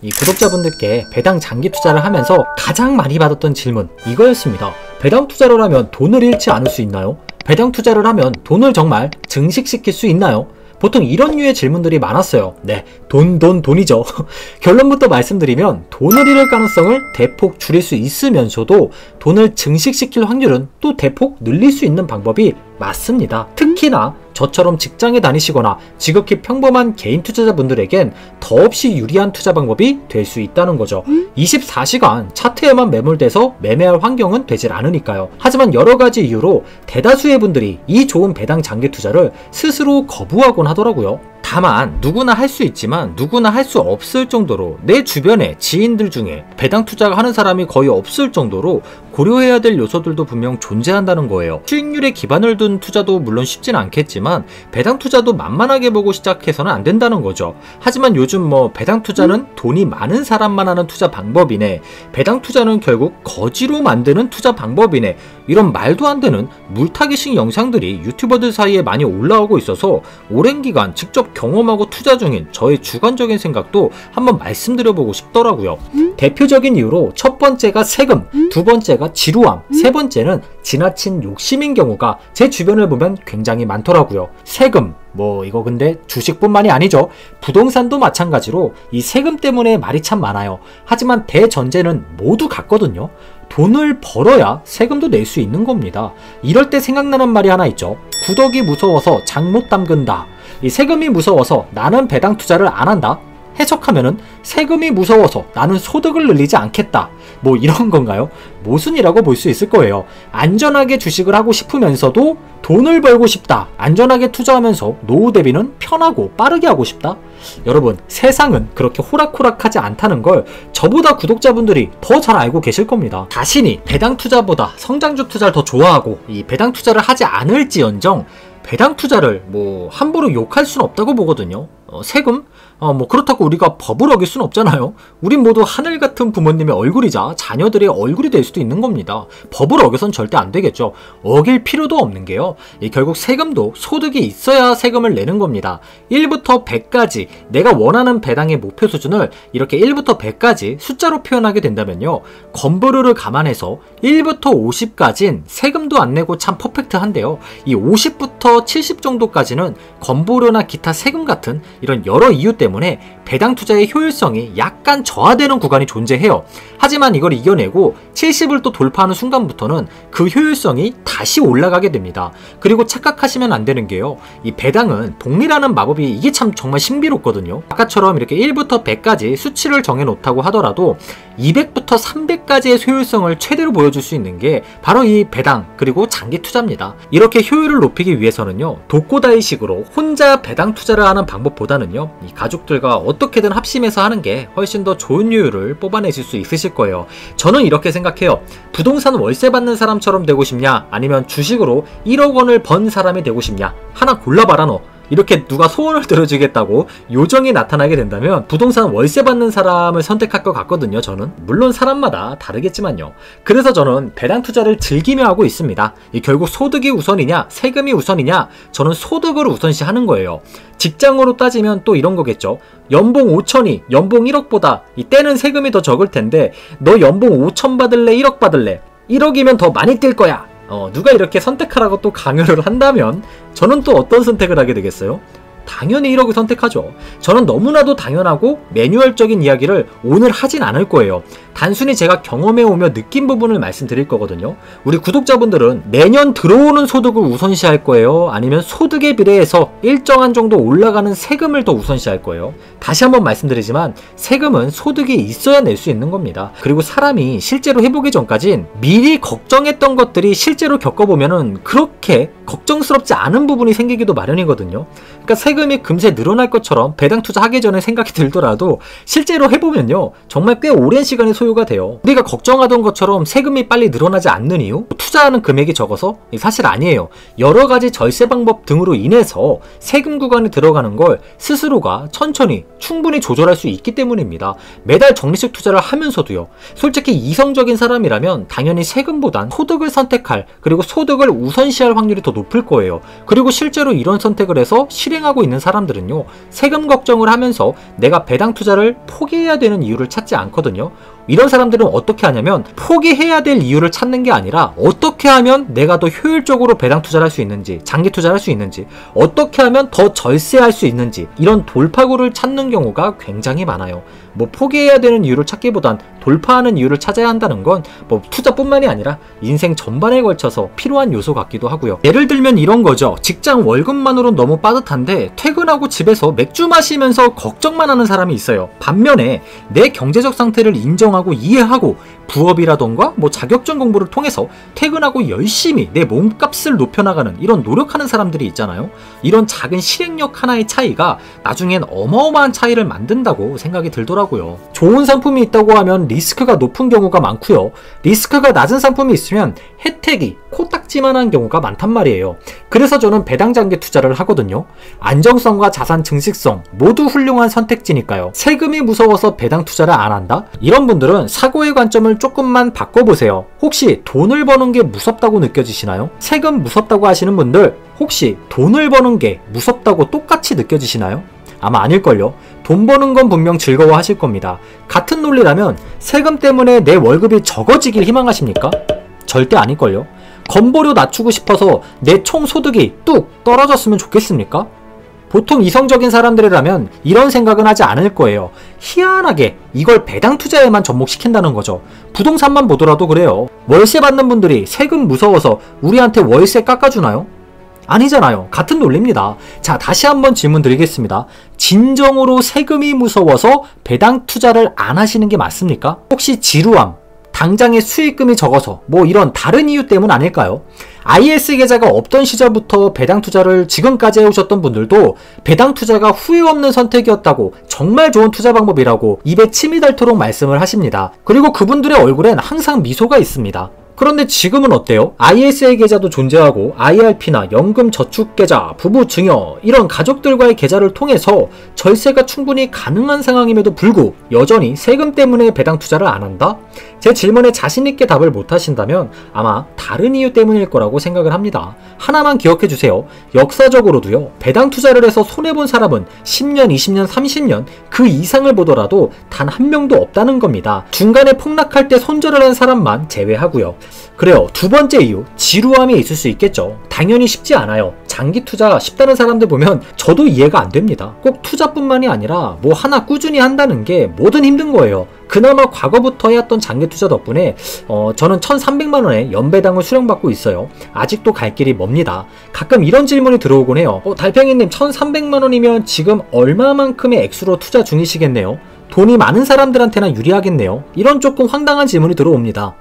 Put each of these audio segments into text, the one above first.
이 구독자분들께 배당 장기 투자를 하면서 가장 많이 받았던 질문 이거였습니다. 배당 투자를 하면 돈을 잃지 않을 수 있나요? 배당 투자를 하면 돈을 정말 증식시킬 수 있나요? 보통 이런 류의 질문들이 많았어요. 네, 돈이죠. 결론부터 말씀드리면 돈을 잃을 가능성을 대폭 줄일 수 있으면서도 돈을 증식시킬 확률은 또 대폭 늘릴 수 있는 방법이 맞습니다. 특히나 저처럼 직장에 다니시거나 지극히 평범한 개인 투자자분들에겐 더없이 유리한 투자 방법이 될 수 있다는 거죠. 24시간 차트에만 매몰돼서 매매할 환경은 되질 않으니까요. 하지만 여러가지 이유로 대다수의 분들이 이 좋은 배당 장기 투자를 스스로 거부하곤 하더라고요. 다만 누구나 할 수 있지만 누구나 할 수 없을 정도로 내 주변에 지인들 중에 배당 투자를 하는 사람이 거의 없을 정도로 고려해야 될 요소들도 분명 존재한다는 거예요. 수익률에 기반을 둔 투자도 물론 쉽진 않겠지만 배당 투자도 만만하게 보고 시작해서는 안 된다는 거죠. 하지만 요즘 배당 투자는 돈이 많은 사람만 하는 투자 방법이네, 배당 투자는 결국 거지로 만드는 투자 방법이네, 이런 말도 안 되는 물타기식 영상들이 유튜버들 사이에 많이 올라오고 있어서 오랜 기간 직접 경험하고 투자 중인 저의 주관적인 생각도 한번 말씀드려보고 싶더라고요. 대표적인 이유로 첫 번째가 세금, 두 번째가 지루함, 세 번째는 지나친 욕심인 경우가 제 주변을 보면 굉장히 많더라고요. 세금, 이거 근데 주식뿐만이 아니죠. 부동산도 마찬가지로 이 세금 때문에 말이 참 많아요. 하지만 대전제는 모두 같거든요. 돈을 벌어야 세금도 낼 수 있는 겁니다. 이럴 때 생각나는 말이 하나 있죠. 구덕이 무서워서 장 못 담근다. 이 세금이 무서워서 나는 배당 투자를 안 한다. 해석하면은 세금이 무서워서 나는 소득을 늘리지 않겠다. 이런 건가요? 모순이라고 볼 수 있을 거예요. 안전하게 주식을 하고 싶으면서도 돈을 벌고 싶다. 안전하게 투자하면서 노후 대비는 편하고 빠르게 하고 싶다. 여러분, 세상은 그렇게 호락호락하지 않다는 걸 저보다 구독자분들이 더 잘 알고 계실 겁니다. 자신이 배당 투자보다 성장주 투자를 더 좋아하고 이 배당 투자를 하지 않을지언정 배당 투자를 함부로 욕할 수는 없다고 보거든요. 세금? 그렇다고 우리가 법을 어길 수는 없잖아요. 우린 모두 하늘 같은 부모님의 얼굴이자 자녀들의 얼굴이 될 수도 있는 겁니다. 법을 어겨선 절대 안 되겠죠. 어길 필요도 없는 게요. 결국 세금도 소득이 있어야 세금을 내는 겁니다. 1부터 100까지 내가 원하는 배당의 목표 수준을 이렇게 1부터 100까지 숫자로 표현하게 된다면요. 건보료를 감안해서 1부터 50까지는 세금도 안 내고 참 퍼펙트한데요. 이 50부터 70 정도까지는 건보료나 기타 세금 같은 이런 여러 이유 때문에 배당 투자의 효율성이 약간 저하되는 구간이 존재해요. 하지만 이걸 이겨내고 70을 또 돌파하는 순간부터는 그 효율성이 다시 올라가게 됩니다. 그리고 착각하시면 안 되는 게요. 이 배당은 복리라는 마법이 이게 참 정말 신비롭거든요. 아까처럼 이렇게 1부터 100까지 수치를 정해 놓다고 하더라도 200부터 300까지의 효율성을 최대로 보여줄 수 있는 게 바로 이 배당 그리고 장기 투자입니다. 이렇게 효율을 높이기 위해서는요. 독고다이식으로 혼자 배당 투자를 하는 방법보다는요. 이 가족들과 어떻게든 합심해서 하는 게 훨씬 더 좋은 효율을 뽑아내실 수 있으실 거예요. 저는 이렇게 생각해요. 부동산 월세 받는 사람처럼 되고 싶냐, 아니면 주식으로 1억 원을 번 사람이 되고 싶냐, 하나 골라봐라 너. 이렇게 누가 소원을 들어주겠다고 요정이 나타나게 된다면 부동산 월세 받는 사람을 선택할 것 같거든요. 저는 물론 사람마다 다르겠지만요. 그래서 저는 배당 투자를 즐기며 하고 있습니다. 결국 소득이 우선이냐 세금이 우선이냐, 저는 소득을 우선시하는 거예요. 직장으로 따지면 또 이런 거겠죠. 연봉 5천이 연봉 1억보다 이때는 세금이 더 적을 텐데 너 연봉 5천 받을래 1억 받을래? 1억이면 더 많이 뛸 거야. 누가 이렇게 선택하라고 또 강요를 한다면 저는 또 어떤 선택을 하게 되겠어요? 당연히 1억을 선택하죠. 저는 너무나도 당연하고 매뉴얼적인 이야기를 오늘 하진 않을 거예요. 단순히 제가 경험해오며 느낀 부분을 말씀드릴 거거든요. 우리 구독자분들은 매년 들어오는 소득을 우선시할 거예요? 아니면 소득에 비례해서 일정한 정도 올라가는 세금을 더 우선시할 거예요? 다시 한번 말씀드리지만 세금은 소득이 있어야 낼 수 있는 겁니다. 그리고 사람이 실제로 해보기 전까진 미리 걱정했던 것들이 실제로 겪어보면은 그렇게 걱정스럽지 않은 부분이 생기기도 마련이거든요. 그러니까 세금이 금세 늘어날 것처럼 배당 투자하기 전에 생각이 들더라도 실제로 해보면요. 정말 꽤 오랜 시간이 소요가 돼요. 우리가 걱정하던 것처럼 세금이 빨리 늘어나지 않는 이유? 투자하는 금액이 적어서? 사실 아니에요. 여러 가지 절세 방법 등으로 인해서 세금 구간에 들어가는 걸 스스로가 천천히 충분히 조절할 수 있기 때문입니다. 매달 적립식 투자를 하면서도요. 솔직히 이성적인 사람이라면 당연히 세금보단 소득을 선택할, 그리고 소득을 우선시할 확률이 더 높을 거예요. 그리고 실제로 이런 선택을 해서 실행하고 하고 있는 사람들은요, 세금 걱정을 하면서 내가 배당 투자를 포기해야 되는 이유를 찾지 않거든요. 이런 사람들은 어떻게 하냐면 포기해야 될 이유를 찾는 게 아니라 어떻게 하면 내가 더 효율적으로 배당 투자를 할 수 있는지, 장기 투자를 할 수 있는지, 어떻게 하면 더 절세할 수 있는지, 이런 돌파구를 찾는 경우가 굉장히 많아요. 뭐 포기해야 되는 이유를 찾기보단 돌파하는 이유를 찾아야 한다는 건 뭐 투자뿐만이 아니라 인생 전반에 걸쳐서 필요한 요소 같기도 하고요. 예를 들면 이런 거죠. 직장 월급만으로는 너무 빠듯한데 퇴근하고 집에서 맥주 마시면서 걱정만 하는 사람이 있어요. 반면에 내 경제적 상태를 인정하고 이해하고 부업이라던가 뭐 자격증 공부를 통해서 퇴근하고 열심히 내 몸값을 높여나가는 이런 노력하는 사람들이 있잖아요. 이런 작은 실행력 하나의 차이가 나중엔 어마어마한 차이를 만든다고 생각이 들더라고요. 좋은 상품이 있다고 하면 리스크가 높은 경우가 많고요. 리스크가 낮은 상품이 있으면 혜택이 코딱지만한 경우가 많단 말이에요. 그래서 저는 배당 장기 투자를 하거든요. 안정성과 자산 증식성 모두 훌륭한 선택지니까요. 세금이 무서워서 배당 투자를 안 한다? 이런 분들은 사고의 관점을 조금만 바꿔보세요. 혹시 돈을 버는 게 무섭다고 느껴지시나요? 세금 무섭다고 하시는 분들 혹시 돈을 버는 게 무섭다고 똑같이 느껴지시나요? 아마 아닐걸요. 돈 버는 건 분명 즐거워하실 겁니다. 같은 논리라면 세금 때문에 내 월급이 적어지길 희망하십니까? 절대 아닐걸요. 건보료 낮추고 싶어서 내 총 소득이 뚝 떨어졌으면 좋겠습니까? 보통 이성적인 사람들이라면 이런 생각은 하지 않을 거예요. 희한하게 이걸 배당 투자에만 접목시킨다는 거죠. 부동산만 보더라도 그래요. 월세 받는 분들이 세금 무서워서 우리한테 월세 깎아주나요? 아니잖아요. 같은 논리입니다. 자, 다시 한번 질문 드리겠습니다. 진정으로 세금이 무서워서 배당 투자를 안 하시는 게 맞습니까? 혹시 지루함, 당장의 수익금이 적어서 뭐 이런 다른 이유 때문 아닐까요? IS 계좌가 없던 시절부터 배당 투자를 지금까지 해오셨던 분들도 배당 투자가 후회 없는 선택이었다고, 정말 좋은 투자 방법이라고 입에 침이 닳도록 말씀을 하십니다. 그리고 그분들의 얼굴엔 항상 미소가 있습니다. 그런데 지금은 어때요? ISA 계좌도 존재하고 IRP나 연금저축계좌, 부부증여 이런 가족들과의 계좌를 통해서 절세가 충분히 가능한 상황임에도 불구하고 여전히 세금 때문에 배당 투자를 안 한다? 제 질문에 자신있게 답을 못하신다면 아마 다른 이유 때문일 거라고 생각을 합니다. 하나만 기억해주세요. 역사적으로도요, 배당 투자를 해서 손해본 사람은 10년, 20년, 30년 그 이상을 보더라도 단 한 명도 없다는 겁니다. 중간에 폭락할 때 손절을 한 사람만 제외하고요. 그래요. 두 번째 이유, 지루함이 있을 수 있겠죠. 당연히 쉽지 않아요. 장기 투자 쉽다는 사람들 보면 저도 이해가 안 됩니다. 꼭 투자뿐만이 아니라 뭐 하나 꾸준히 한다는 게 뭐든 힘든 거예요. 그나마 과거부터 해왔던 장기 투자 덕분에 저는 1,300만원의 연배당을 수령받고 있어요. 아직도 갈 길이 멉니다. 가끔 이런 질문이 들어오곤 해요. 달팽이님 1,300만원이면 지금 얼마만큼의 액수로 투자 중이시겠네요? 돈이 많은 사람들한테나 유리하겠네요? 이런 조금 황당한 질문이 들어옵니다.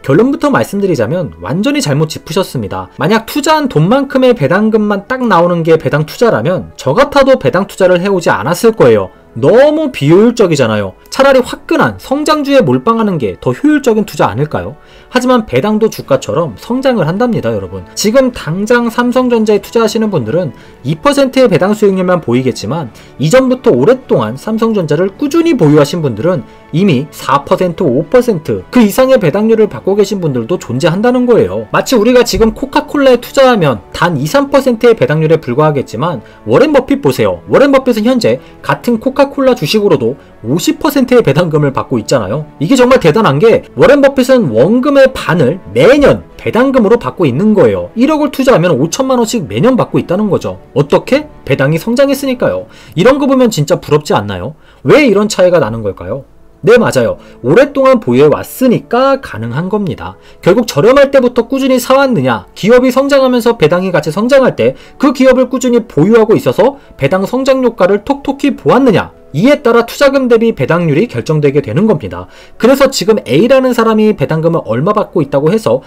결론부터 말씀드리자면 완전히 잘못 짚으셨습니다. 만약 투자한 돈만큼의 배당금만 딱 나오는 게 배당 투자라면 저 같아도 배당 투자를 해오지 않았을 거예요. 너무 비효율적이잖아요. 차라리 화끈한 성장주에 몰빵하는 게 더 효율적인 투자 아닐까요? 하지만 배당도 주가처럼 성장을 한답니다, 여러분. 지금 당장 삼성전자에 투자하시는 분들은 2%의 배당 수익률만 보이겠지만 이전부터 오랫동안 삼성전자를 꾸준히 보유하신 분들은 이미 4%, 5% 그 이상의 배당률을 받고 계신 분들도 존재한다는 거예요. 마치 우리가 지금 코카콜라에 투자하면 단 2, 3%의 배당률에 불과하겠지만 워렌 버핏 보세요. 워렌 버핏은 현재 같은 코카콜라 주식으로도 50%의 배당금을 받고 있잖아요. 이게 정말 대단한 게 워렌 버핏은 원금의 반을 매년 배당금으로 받고 있는 거예요. 1억을 투자하면 5천만원씩 매년 받고 있다는 거죠. 어떻게? 배당이 성장했으니까요. 이런 거 보면 진짜 부럽지 않나요? 왜 이런 차이가 나는 걸까요? 네, 맞아요. 오랫동안 보유해왔으니까 가능한 겁니다. 결국 저렴할 때부터 꾸준히 사왔느냐, 기업이 성장하면서 배당이 같이 성장할 때 그 기업을 꾸준히 보유하고 있어서 배당 성장 효과를 톡톡히 보았느냐, 이에 따라 투자금 대비 배당률이 결정되게 되는 겁니다. 그래서 지금 A라는 사람이 배당금을 얼마 받고 있다고 해서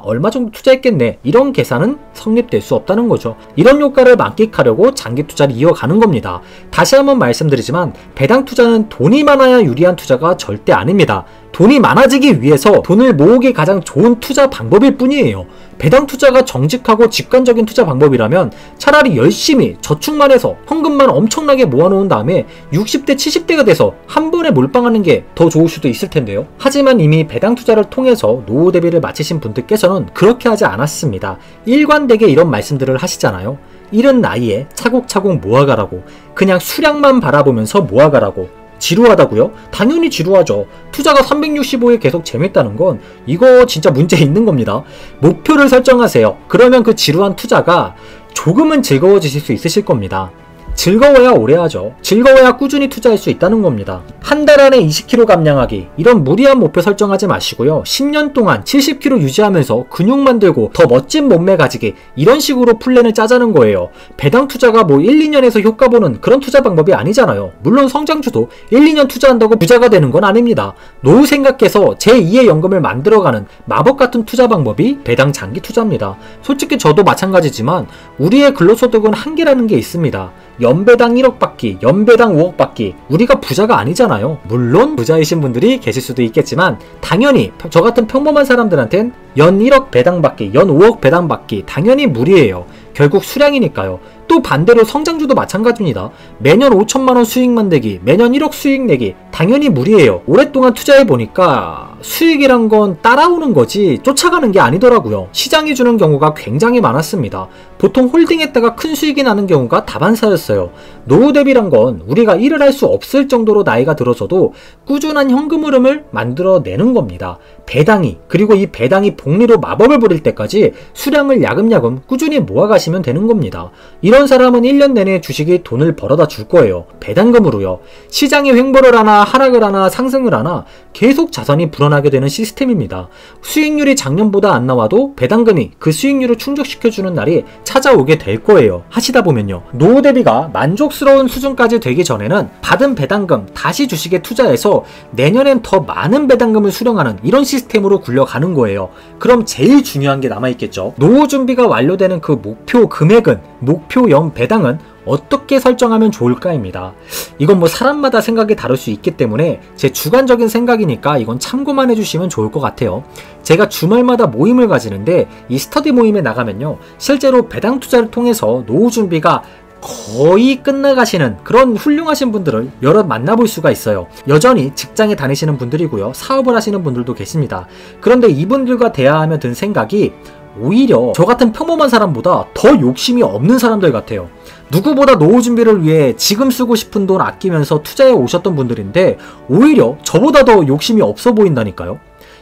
얼마 정도 투자했겠네, 이런 계산은 성립될 수 없다는 거죠. 이런 효과를 만끽하려고 장기 투자를 이어가는 겁니다. 다시 한번 말씀드리지만 배당 투자는 돈이 많아야 유리한 투자가 절대 아닙니다. 돈이 많아지기 위해서 돈을 모으기 가장 좋은 투자 방법일 뿐이에요. 배당 투자가 정직하고 직관적인 투자 방법이라면 차라리 열심히 저축만 해서 현금만 엄청나게 모아놓은 다음에 60대 70대가 돼서 한 번에 몰빵하는 게 더 좋을 수도 있을 텐데요. 하지만 이미 배당 투자를 통해서 노후 대비를 마치신 분들께서는 그렇게 하지 않았습니다. 일관되게 이런 말씀들을 하시잖아요. 이른 나이에 차곡차곡 모아가라고, 그냥 수량만 바라보면서 모아가라고. 지루하다고요? 당연히 지루하죠. 투자가 365일 계속 재밌다는 건 이거 진짜 문제 있는 겁니다. 목표를 설정하세요. 그러면 그 지루한 투자가 조금은 즐거워지실 수 있으실 겁니다. 즐거워야 오래 하죠. 즐거워야 꾸준히 투자할 수 있다는 겁니다. 한 달 안에 20kg 감량하기, 이런 무리한 목표 설정하지 마시고요. 10년 동안 70kg 유지하면서 근육 만들고 더 멋진 몸매 가지기, 이런 식으로 플랜을 짜자는 거예요. 배당 투자가 뭐 1, 2년에서 효과 보는 그런 투자 방법이 아니잖아요. 물론 성장주도 1, 2년 투자한다고 부자가 되는 건 아닙니다. 노후 생각해서 제2의 연금을 만들어가는 마법 같은 투자 방법이 배당 장기 투자입니다. 솔직히 저도 마찬가지지만 우리의 근로소득은 한계라는 게 있습니다. 연배당 1억 받기, 연배당 5억 받기, 우리가 부자가 아니잖아요. 물론 부자이신 분들이 계실 수도 있겠지만 당연히 저 같은 평범한 사람들한텐 연 1억 배당 받기, 연 5억 배당 받기 당연히 무리예요. 결국 수량이니까요. 또 반대로 성장주도 마찬가지입니다. 매년 5천만원 수익만 내기, 매년 1억 수익 내기 당연히 무리예요. 오랫동안 투자해보니까 수익이란 건 따라오는 거지 쫓아가는 게 아니더라고요. 시장이 주는 경우가 굉장히 많았습니다. 보통 홀딩했다가 큰 수익이 나는 경우가 다반사였어요. 노후 대비란 건 우리가 일을 할 수 없을 정도로 나이가 들어서도 꾸준한 현금 흐름을 만들어내는 겁니다. 배당이, 그리고 이 배당이 복리로 마법을 부릴 때까지 수량을 야금야금 꾸준히 모아가시면 되는 겁니다. 이런 사람은 1년 내내 주식이 돈을 벌어다 줄 거예요. 배당금으로요. 시장이 횡보를 하나 하락을 하나 상승을 하나 계속 자산이 불어나게 되는 시스템입니다. 수익률이 작년보다 안 나와도 배당금이 그 수익률을 충족시켜주는 날이 찾아오게 될 거예요. 하시다 보면요. 노후 대비가 만족스러운 수준까지 되기 전에는 받은 배당금 다시 주식에 투자해서 내년엔 더 많은 배당금을 수령하는 이런 시스템으로 굴려가는 거예요. 그럼 제일 중요한 게 남아있겠죠. 노후 준비가 완료되는 그 목표 금액은, 목표 연 배당은 어떻게 설정하면 좋을까입니다. 이건 뭐 사람마다 생각이 다를 수 있기 때문에 제 주관적인 생각이니까 이건 참고만 해주시면 좋을 것 같아요. 제가 주말마다 모임을 가지는데 이 스터디 모임에 나가면요, 실제로 배당 투자를 통해서 노후 준비가 거의 끝나가시는 그런 훌륭하신 분들을 여럿 만나볼 수가 있어요. 여전히 직장에 다니시는 분들이고요, 사업을 하시는 분들도 계십니다. 그런데 이분들과 대화하며 든 생각이 오히려 저 같은 평범한 사람보다 더 욕심이 없는 사람들 같아요. 누구보다 노후 준비를 위해 지금 쓰고 싶은 돈 아끼면서 투자해 오셨던 분들인데 오히려 저보다 더 욕심이 없어 보인다니까요.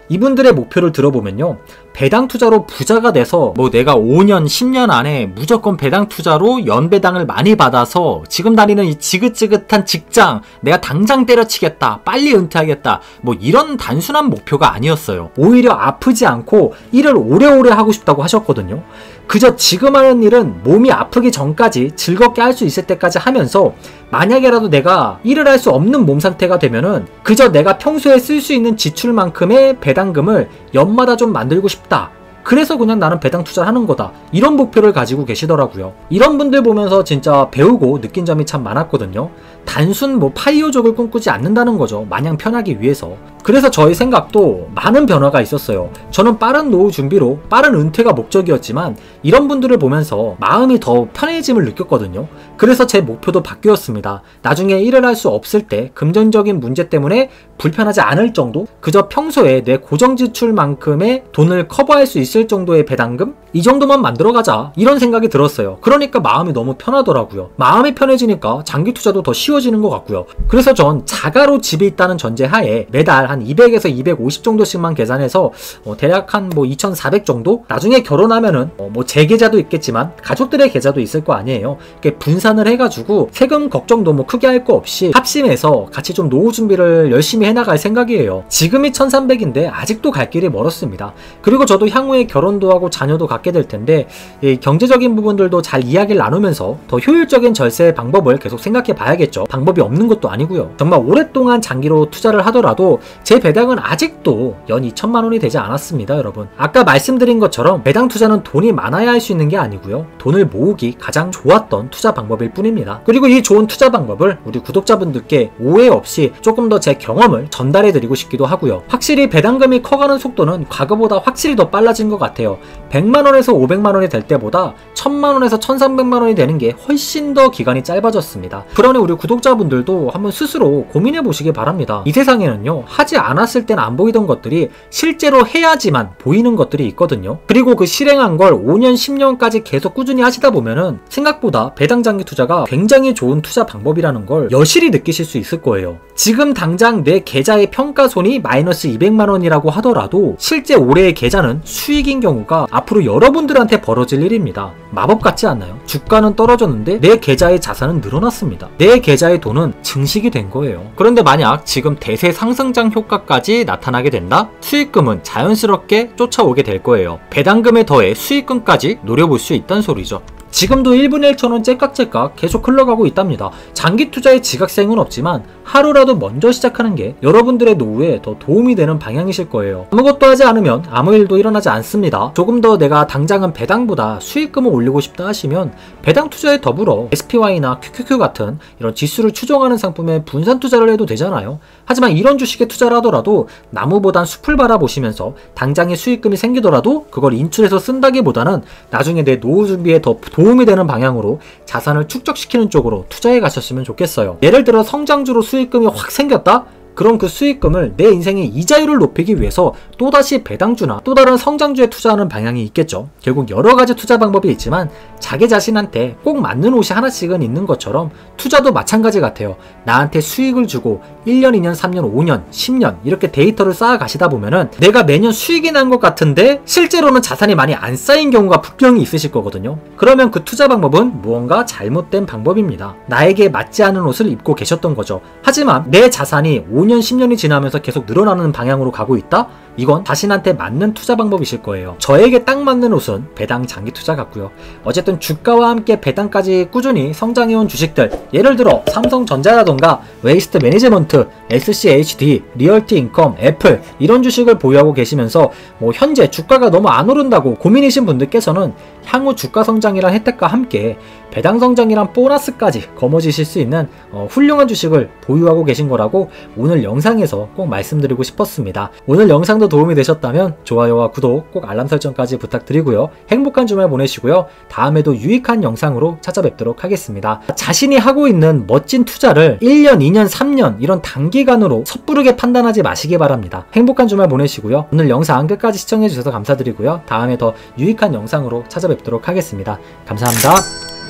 이분들의 목표를 들어보면요, 배당 투자로 부자가 돼서 뭐 내가 5년, 10년 안에 무조건 배당 투자로 연배당을 많이 받아서 지금 다니는 이 지긋지긋한 직장 내가 당장 때려치겠다, 빨리 은퇴하겠다, 뭐 이런 단순한 목표가 아니었어요. 오히려 아프지 않고 일을 오래오래 하고 싶다고 하셨거든요. 그저 지금 하는 일은 몸이 아프기 전까지 즐겁게 할 수 있을 때까지 하면서 만약에라도 내가 일을 할 수 없는 몸 상태가 되면은 그저 내가 평소에 쓸 수 있는 지출만큼의 배당금을 연마다 좀 만들고 싶다. 그래서 그냥 나는 배당 투자를 하는 거다. 이런 목표를 가지고 계시더라고요. 이런 분들 보면서 진짜 배우고 느낀 점이 참 많았거든요. 단순 뭐 파이어족을 꿈꾸지 않는다는 거죠. 마냥 편하기 위해서. 그래서 저의 생각도 많은 변화가 있었어요. 저는 빠른 노후 준비로 빠른 은퇴가 목적이었지만 이런 분들을 보면서 마음이 더 편해짐을 느꼈거든요. 그래서 제 목표도 바뀌었습니다. 나중에 일을 할 수 없을 때 금전적인 문제 때문에 불편하지 않을 정도? 그저 평소에 내 고정 지출만큼의 돈을 커버할 수 있을 정도의 배당금? 이 정도만 만들어가자, 이런 생각이 들었어요. 그러니까 마음이 너무 편하더라고요. 마음이 편해지니까 장기 투자도 더 쉬워지는 것 같고요. 그래서 전 자가로 집이 있다는 전제하에 매달 한 200에서 250 정도씩만 계산해서 대략 한 뭐 2,400 정도? 나중에 결혼하면은 뭐 제 계좌도 있겠지만 가족들의 계좌도 있을 거 아니에요. 이렇게 분산을 해가지고 세금 걱정도 뭐 크게 할 거 없이 합심해서 같이 좀 노후 준비를 열심히 해나갈 생각이에요. 지금이 1,300인데 아직도 갈 길이 멀었습니다. 그리고 저도 향후에 결혼도 하고 자녀도 갖게 될 텐데 이 경제적인 부분들도 잘 이야기를 나누면서 더 효율적인 절세 방법을 계속 생각해 봐야겠죠. 방법이 없는 것도 아니고요. 정말 오랫동안 장기로 투자를 하더라도 제 배당은 아직도 연 2천만 원이 되지 않았습니다, 여러분. 아까 말씀드린 것처럼 배당 투자는 돈이 많아야 할 수 있는 게 아니고요, 돈을 모으기 가장 좋았던 투자 방법일 뿐입니다. 그리고 이 좋은 투자 방법을 우리 구독자분들께 오해 없이 조금 더 제 경험을 전달해 드리고 싶기도 하고요. 확실히 배당금이 커가는 속도는 과거보다 확실히 더 빨라진 것 같아요. 100만 100만원에서 500만원이 될 때보다 1000만원에서 1300만원이 되는 게 훨씬 더 기간이 짧아졌습니다. 그러니 우리 구독자분들도 한번 스스로 고민해 보시기 바랍니다. 이 세상에는요, 하지 않았을 땐 안 보이던 것들이 실제로 해야지만 보이는 것들이 있거든요. 그리고 그 실행한 걸 5년, 10년까지 계속 꾸준히 하시다 보면은 생각보다 배당 장기 투자가 굉장히 좋은 투자 방법이라는 걸 여실히 느끼실 수 있을 거예요. 지금 당장 내 계좌의 평가손이 마이너스 200만원이라고 하더라도 실제 올해의 계좌는 수익인 경우가 앞으로 여러분들한테 벌어질 일입니다. 마법 같지 않나요? 주가는 떨어졌는데 내 계좌의 자산은 늘어났습니다. 내 계좌의 돈은 증식이 된 거예요. 그런데 만약 지금 대세 상승장 효과까지 나타나게 된다? 수익금은 자연스럽게 쫓아오게 될 거예요. 배당금에 더해 수익금까지 노려볼 수 있다는 소리죠. 지금도 1분 1초는 째깍째깍 계속 흘러가고 있답니다. 장기 투자의 지각생은 없지만 하루라도 먼저 시작하는 게 여러분들의 노후에 더 도움이 되는 방향이실 거예요. 아무것도 하지 않으면 아무 일도 일어나지 않습니다. 조금 더 내가 당장은 배당보다 수익금을 올리고 싶다 하시면 배당 투자에 더불어 SPY나 QQQ 같은 이런 지수를 추종하는 상품에 분산 투자를 해도 되잖아요. 하지만 이런 주식에 투자를 하더라도 나무보단 숲을 바라보시면서 당장의 수익금이 생기더라도 그걸 인출해서 쓴다기보다는 나중에 내 노후 준비에 더 도움이 되는 방향으로 자산을 축적시키는 쪽으로 투자해 가셨으면 좋겠어요. 예를 들어 성장주로 수익금이 확 생겼다? 그럼 그 수익금을 내 인생의 이자율을 높이기 위해서 또다시 배당주나 또 다른 성장주에 투자하는 방향이 있겠죠. 결국 여러가지 투자 방법이 있지만 자기 자신한테 꼭 맞는 옷이 하나씩은 있는 것처럼 투자도 마찬가지 같아요. 나한테 수익을 주고 1년, 2년, 3년, 5년, 10년 이렇게 데이터를 쌓아 가시다 보면은 내가 매년 수익이 난 것 같은데 실제로는 자산이 많이 안 쌓인 경우가 분명히 있으실 거거든요. 그러면 그 투자 방법은 무언가 잘못된 방법입니다. 나에게 맞지 않은 옷을 입고 계셨던 거죠. 하지만 내 자산이 5년, 10년이 지나면서 계속 늘어나는 방향으로 가고 있다? 이건 자신한테 맞는 투자 방법이실 거예요. 저에게 딱 맞는 옷은 배당 장기 투자 같고요. 어쨌든 주가와 함께 배당까지 꾸준히 성장해온 주식들, 예를 들어 삼성전자라던가 웨이스트 매니지먼트, SCHD, 리얼티 인컴, 애플 이런 주식을 보유하고 계시면서 현재 주가가 너무 안 오른다고 고민이신 분들께서는 향후 주가 성장이란 혜택과 함께 배당 성장이란 보너스까지 거머쥐실 수 있는 훌륭한 주식을 보유하고 계신 거라고 오늘 영상에서 꼭 말씀드리고 싶었습니다. 오늘 영상도 도움이 되셨다면 좋아요와 구독, 꼭 알람 설정까지 부탁드리고요. 행복한 주말 보내시고요. 다음에도 유익한 영상으로 찾아뵙도록 하겠습니다. 자신이 하고 있는 멋진 투자를 1년, 2년, 3년 이런 단기간으로 섣부르게 판단하지 마시기 바랍니다. 행복한 주말 보내시고요. 오늘 영상 끝까지 시청해주셔서 감사드리고요. 다음에 더 유익한 영상으로 찾아뵙도록 하겠습니다. 감사합니다.